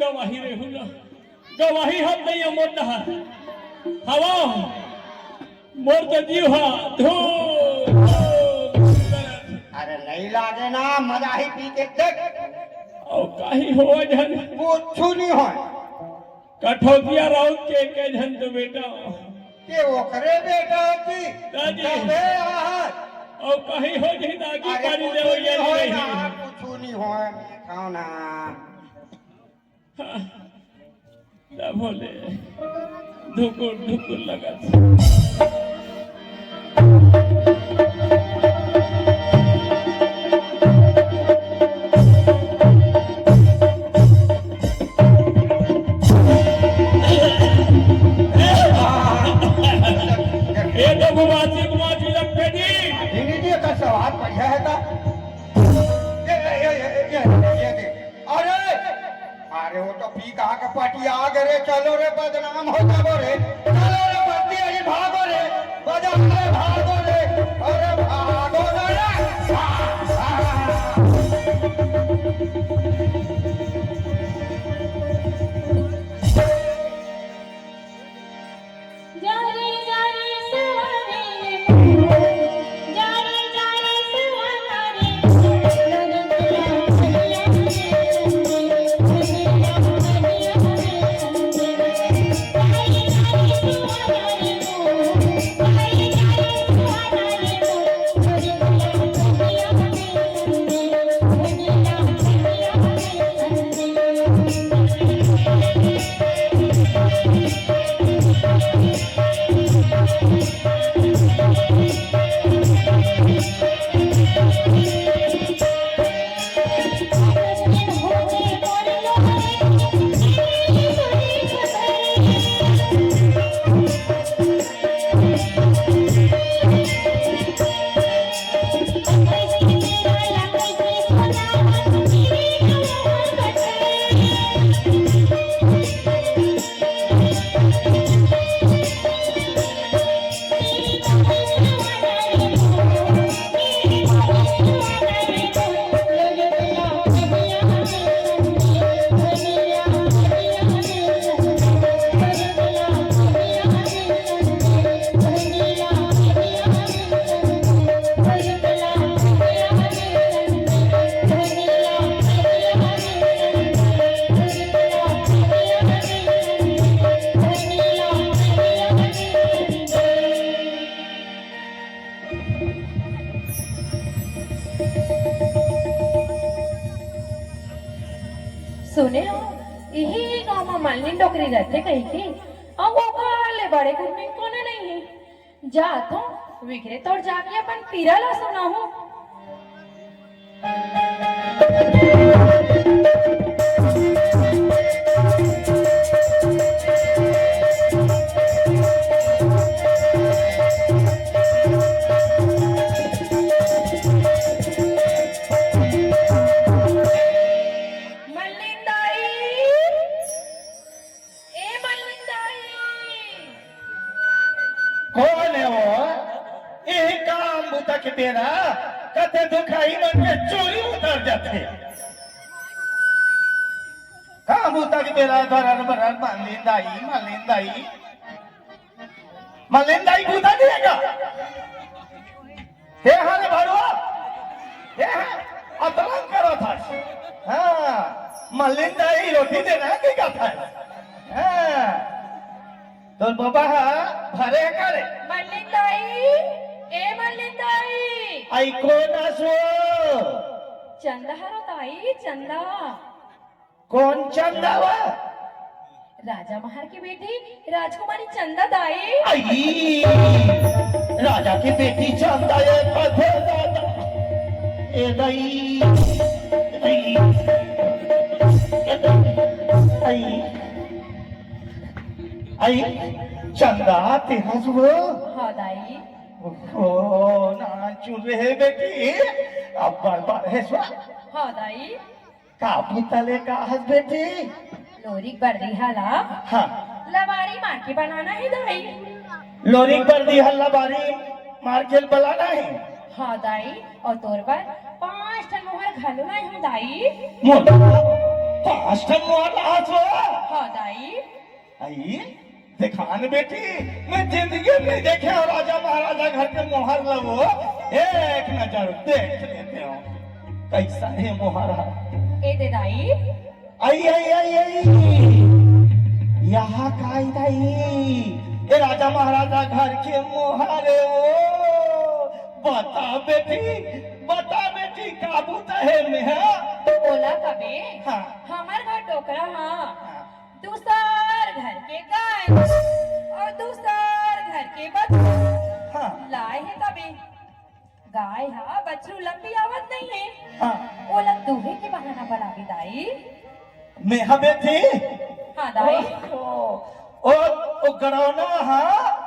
गवाही रेहुला गवाही हम नहीं मोर नहा हवा मोर तो जीव हा धो अरे नहीं लागे ना मजा ही पी के देख और काहे हो जन कुछ नहीं हो कठौतिया राउत के जन तो बेटा के ओकरे बेटा की दादी तबे आहत और काहे हो जही दागी अरे गाड़ी कुछ ले नहीं हो ये ना नहीं कुछ नहीं हो खाओ ना ना बोले धुकुर धुकुर लगा ये तो गुमाची लगते जी जी का सवाल बढ़िया है था ये दे अरे अरे वो तो पी कहा का पार्टी आ गए रे चलो रे बदनाम हो जाओ रे चलो रे पत्ती अजी भागो रे बजा रे भागो रे अरे भागो रे जारी जारी सुहाने जारी जारी सुहाने सुने हो यही गांव में मालनी डोकरी रहते कहीं की और वो काले बड़े गुरमी कोने नहीं है जा तो विघरे तोड़ जाके अपन पीराला सुना हूँ कौन है वो यही काम बुता के तेरा कते दुखाई मन के चोरी उतर जाते काम बुता के तेरा धरन भरन मालिंदाई बुता देगा हे हारे भड़वा हे अतरंग करो था हाँ मालिंदाई रोटी देना की का था हाँ तो बाबा भरे करे मल्लिंदाई ए मल्लिंदाई आई कौन असो चंदा हरो ताई चंदा कौन चंदा वा राजा महार की बेटी राजकुमारी चंदा दाई आई राजा की बेटी चंदा ये पथे दादा ए दाई आई आई चंदा तेरा सुबह हाँ दाई ओ ना चुन रहे बेटी अब बार है स्वा हाँ दाई काफी तले का हस बेटी लोरी बर्दी हाला हाँ लबारी मार के बनाना है दाई लोरी पर दी हल्ला बारी मार खेल बलाना है हाँ दाई और तोर पर 5 टन मोहर घालना है दाई मोटा पांच मोहर हाथ हाँ दाई आई दिखान बेटी मैं जिंदगी में देखे हो राजा महाराजा घर के मोहर लगो एक नजर देख लेते हो कैसा है मोहरा ए दे दाई आई आई आई आई यहाँ का आई दाई ये राजा महाराजा घर के मोहरे ओ बता बेटी काबू है में है बोला कबे हाँ हमार घर टोकरा हाँ दूसर घर के गाय और दूसर घर के बछरू हाँ लाए है कबे गाय हाँ बछरू लंबी आवत नहीं है हाँ ओला दूहे के बहाना बना दाई मैं हाँ बेटी हाँ दाई ओ गड़ौना हाँ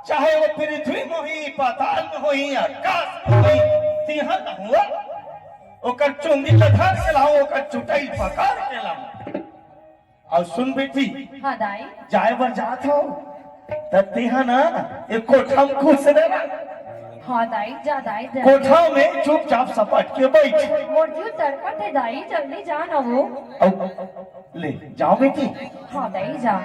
चाहे वो पृथ्वी में हुई पाताल में हुई आकाश में हुई तिहर न हुआ ओकर चुंगी चढ़ा के लाओ ओकर चुटाई पकड़ के लाओ और सुन बेटी हाँ दाई जाए बर जात हो तिहा ना एक कोठा में घुस देना हाँ दाई जा दाई कोठा में चुपचाप सपट के बैठ मोर तड़पट है दाई जल्दी जा ना वो ले जाओ बेटी हाँ दाई जा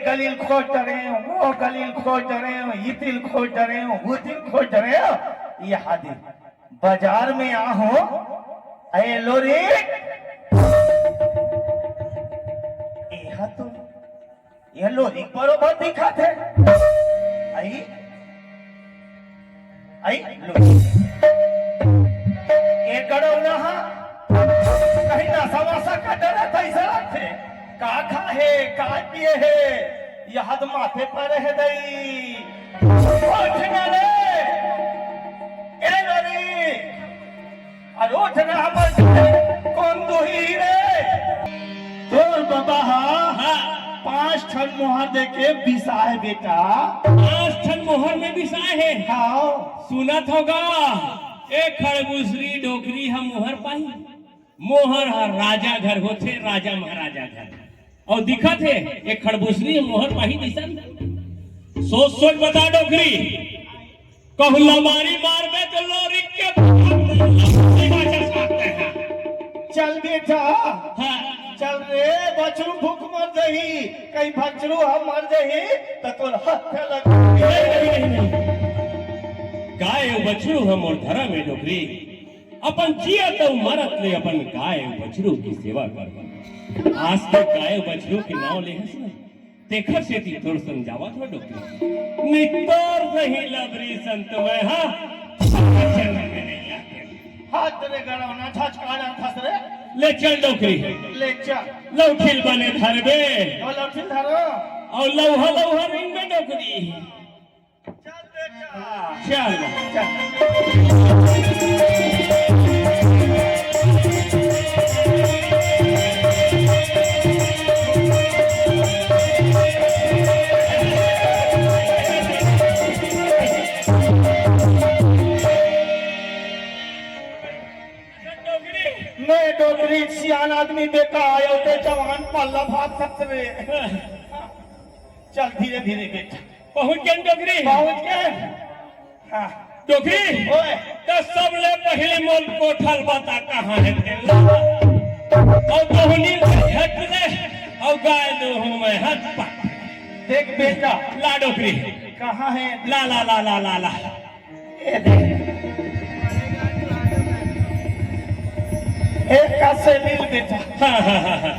गलील खोज डरे वो गलील खोज डरे ये दिल खोज डरे वो दिल खोज डरे ये हादी बाजार में आ हो अरे लोरी तो ये लोरी बरोबर दिखा थे आई आई लोरी ये गड़ो ना कहीं ना समासा का डरा था इसे रखे का खा है का पिए है यह माथे पर है दई उठना रे ए नरी और उठना हमर कौन दुही रे तोर बाबा हाँ 5 ठन मोहर देके बिसाए बेटा 5 ठन मोहर में बिसाए है हाँ सुनत होगा एक खड़बूसरी डोकरी हम मोहर पाई मोहर हर राजा घर होते राजा महाराजा घर और दिखत है एक खड़बूसरी मोहर पाही दिसन सोच सोच बता डोकरी कहला मारी मार में तो लोरी के चल बेटा हाँ चल रे बछरू भूख मर जही कहीं बछरू हम मर जही तो तोर हाथ लग नहीं। गाय बछरू हम और धर्म में डोकरी अपन जिया तो मरत ले अपन गाय बछरू की सेवा कर आज तक गाय बछरू के नाव ले हस न देखर से ती तोर समझावा थो डोकरी नितोर सही लबरी संत में हां हाथ रे गड़ौना झचकाना फस रे ले चल डोकरी ले चल लौठिल बने धरबे और लौठिल धरो और लौहा लौहा रिंग में डोकरी चल बेटा चल मैं डोगरी सियान आदमी देखा आयो ते जवान पल्ला भात खतरे चल धीरे धीरे बेटा पहुंच गए डोकरी पहुंच गए हाँ डोकरी ओए तो सबले पहले मोल कोठल बता कहाँ है तेरा और दोहनी हट ले और गाय दो हूँ मैं हट पा देख बेटा ला डोकरी कहाँ है ला ला ला ला ला ला ये देख एक का से मिल बेटा हाँ हाँ हाँ हाँ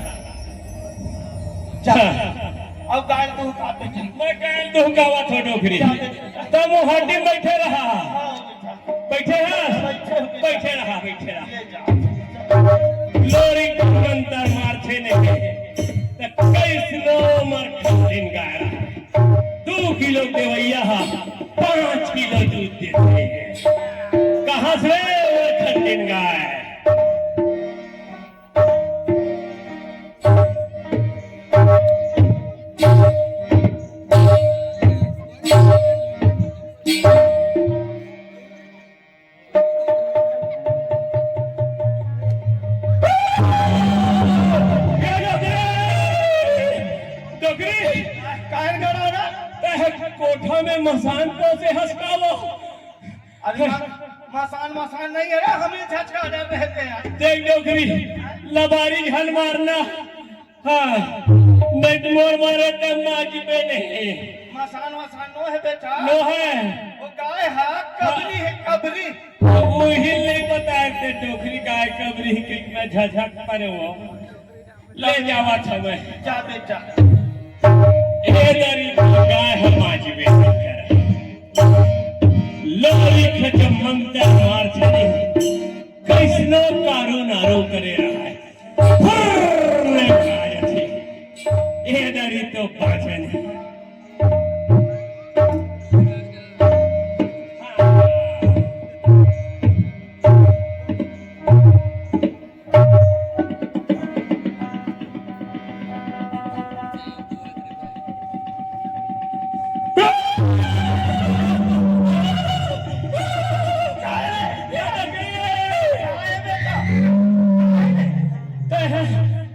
चल अब गाय तू का बेटा मैं गाय दो गावा थो डोकरी तो वो हड्डी बैठे रहा बैठे रहा बैठे रहा बैठे रहा लोरी कंतर मार छे ने तो कैसनो मर दिन गाय रहा 2 किलो देवैया 5 किलो दूध देते हैं कहाँ से वो खंडिन गाय कोई मसान को से हंसकावो अरे मसान मसान नहीं है रे, हमें झटका डर रहते हैं। देख डोकरी लबारी झल मारना हाँ नहीं तो मोर मारे तब माजी पे नहीं मसान मसान नो है बेटा, नो है वो गाय है कबरी है कबरी। मुझे नहीं बताए थे डोकरी गाय कबरी की मैं झझक परे वो ले जावा था मैं जा बेटा। ए दरी गाय हम माजी पे कर लोरी खच मंतर मार छने कैसनो कारो नारो करे रहा है फुर्र गाय थी ए दरी तो पाछन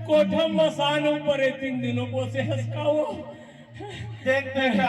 कोठम मसान ऊपर 3 दिनों को से हंसकाओ देख बेटा